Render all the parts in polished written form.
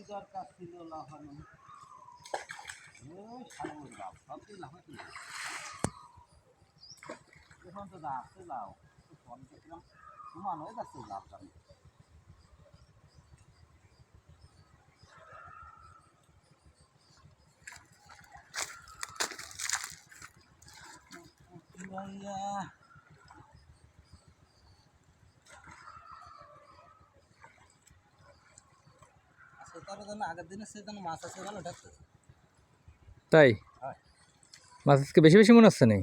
দরকার ছিল লাফানো। ওই সাগর লাভ সবই লাফাচ্ছিল এখন তো আসছে লাভ ফোন দেখলাম সমান হয়ে যাচ্ছে লাভ দামি ভাইয়া আগের দিনের সে মাছ আছে ভালো ঢাকছে তাই মাছ আজকে বেশি বেশি মনে হচ্ছে নেই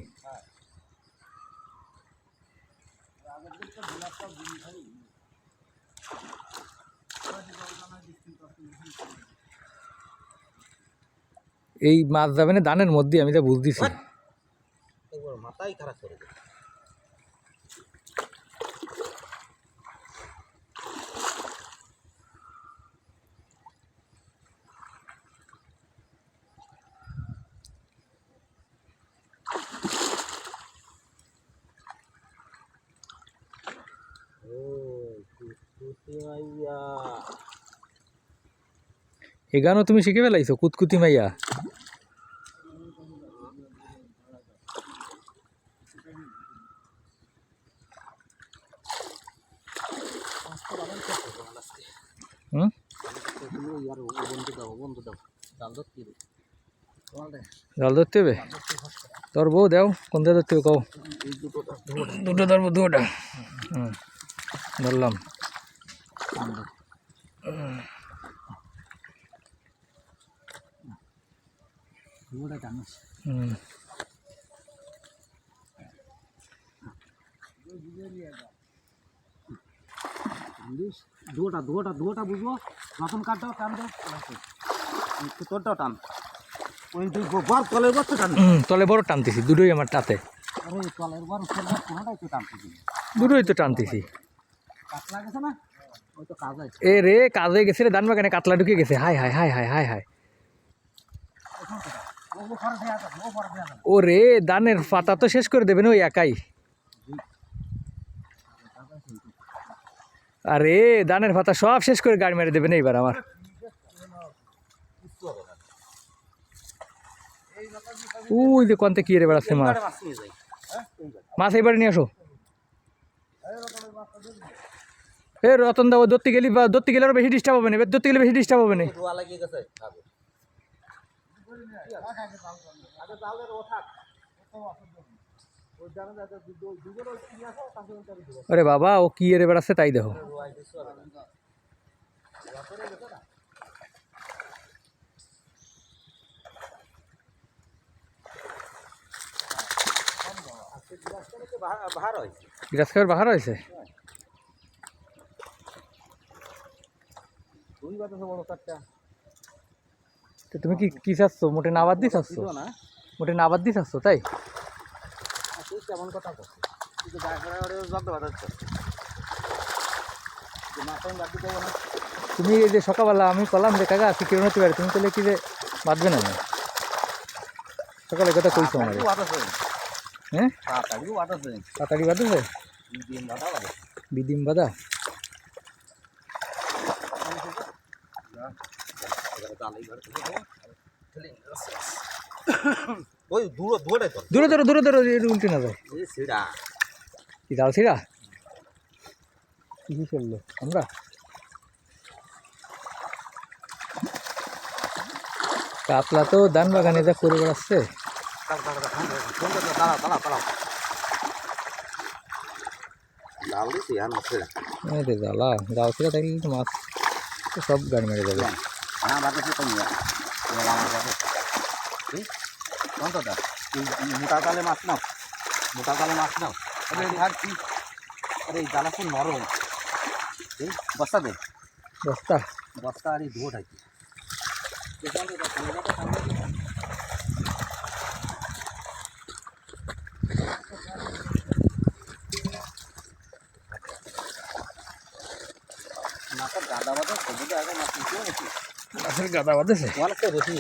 এই মাছ যাবে না ধানের মধ্যে আমি যা বুঝতেছি মাথাই খারাপ করে দেয় এই গানও তুমি শিখে ফেলাইছো কুতকুতি মাইয়া জাল ধরতে হবে তোর বউ দেও কোনটা ধরতে হবে কও দুটো ধরবো দুটা ধরলাম দুটা বুঝবো নতুন কাঠটাও টান দাও তোরটাও টান ওই বড় তলের বড় টান তলে বড় টানতেছি দুটোই আমার টাতে আরে তলের বড় কোনোটাই তো টানতেছি দুটোই তো টানতেছি কাতলা গেছে না ওই তো কাজ আছে এ রে কাজে গেছে রে ধান বাগানে কাতলা ঢুকে গেছে হাই হাই হাই হাই হাই হাই ও রে ধানের পাতা তো শেষ করে দেবেন ওই একাই আরে ধানের পাতা সব শেষ করে গাড়ি মেরে দেবেন এইবার আমার ওই যে কোনতে কি রে বেড়াচ্ছে মাছ মাছ এবারে নিয়ে আসো এ রতন দা ধরতে গেলে আরো বেশি ডিস্টার্ব হবে না ধরতে গেলে বেশি ডিস্টার্ব হবে না আরে বাবা ও কি এরে বেড়াচ্ছে তাই দেখো গ্রাস খাবার বাহার হয়েছে তুমি কি কি চাচ্ছ মোটে নাবাদ দিয়ে চাচ্ছ মোটে নাবাদ দিয়ে চাচ্ছ তাই কেমন কথা তুমি এই যে সকালবেলা আমি কলাম যে কাকা আজকে কেউ হতে পারে তুমি তাহলে কি যে বাঁধবে না সকালে কথা কইছো আমার হ্যাঁ তাড়াতাড়ি বাঁধেছে বিদিম বাঁধা দূরে ধরো উল্টে না যায় কি জাল ছিড়া কি চললো আমরা কাতলা তো ধান বাগানে যা করে বেড়াচ্ছে জ্বালা জাল ছিড়া থাকলে তো মাছ সব গাড়ি মেরে যাবে মোটা কালে মাছ নাও আরে এই জ্বালা খুব নরম বস্তা দে বস্তা আর এই ধুয়ো থাকি গাদা বাঁধা সবুজে আগে মাছ নিতে নাকি মাছের গাদা বাঁধেছে অনেকটা বেশি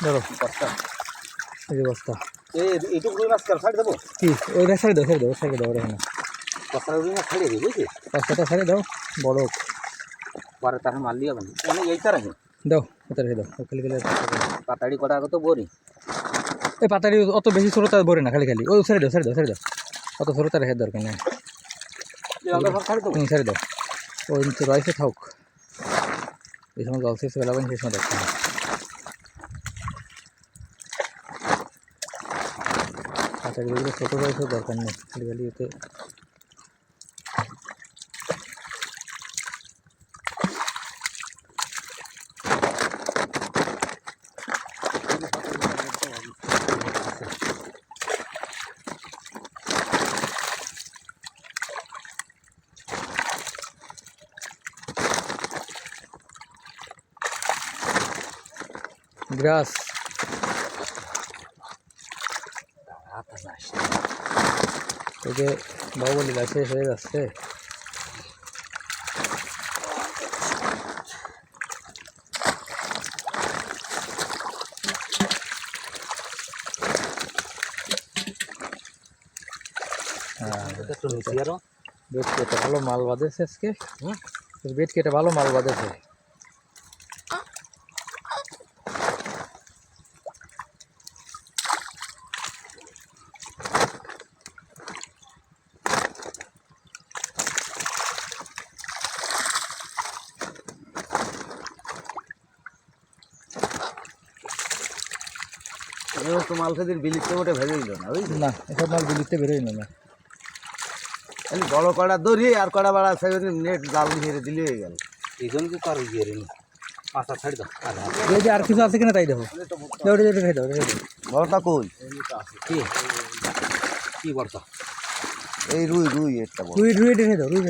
ধরো বস্তা এই যে বস্তা এইটুকু রুই মাছ ছাড়ি দেবো কি ওই ছেড়ে দাও এখানে বস্তাটা রুই মাছ ছাড়িয়ে দিই বুঝলি বস্তাটা ছেড়ে দাও বড় পরে তার মারলি হবে না মানে এইটা রাখে দাও এটা রেখে দাও খালি খালি পাতাড়ি কটা তো বরি এই পাতাড়ি অত বেশি ছোটটা ভরে না খালি খালি ওই ছেড়ে দাও ছেড়ে দাও ছেড়ে দাও অত ছোটটা রেখে দরকার নেই ছেড়ে দাও ওই নিচে রয়েছে থাক এই সময় জল শেষ হয়ে যাবেন সেই সময় দেখতে হবে পাতাড়িগুলো ছোটো রয়েছে দরকার নেই খালি খালি এতে গ্রাস এই যে বাহুবলী গাছ শেষ হয়ে যাচ্ছে বেট কেটে ভালো মাল বাঁধেছে আজকে বেট কেটে ভালো মাল বাঁধেছে তো মাল খেদির বিলিতে ওটা ভেজে দিল না বুঝলি না এসব মাল বিলিতে বেরোয় না খালি বড় কড়া দড়ি আর কড়া বাড়া সেখানে নেট জাল ঘিরে দিলে হয়ে গেল এই জন্য তো আর গিয়ে নি মাথা ছাড়ি দাও এই যে আর কিছু আছে কিনা তাই দেখো দাও রেখে দাও বড়টা কই কি কি বড়টা এই রুই রুই এটা বড় রুই রেখে দাও রুই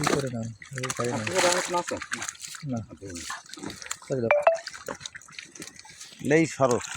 করে নাও না করে দাও নেই সরস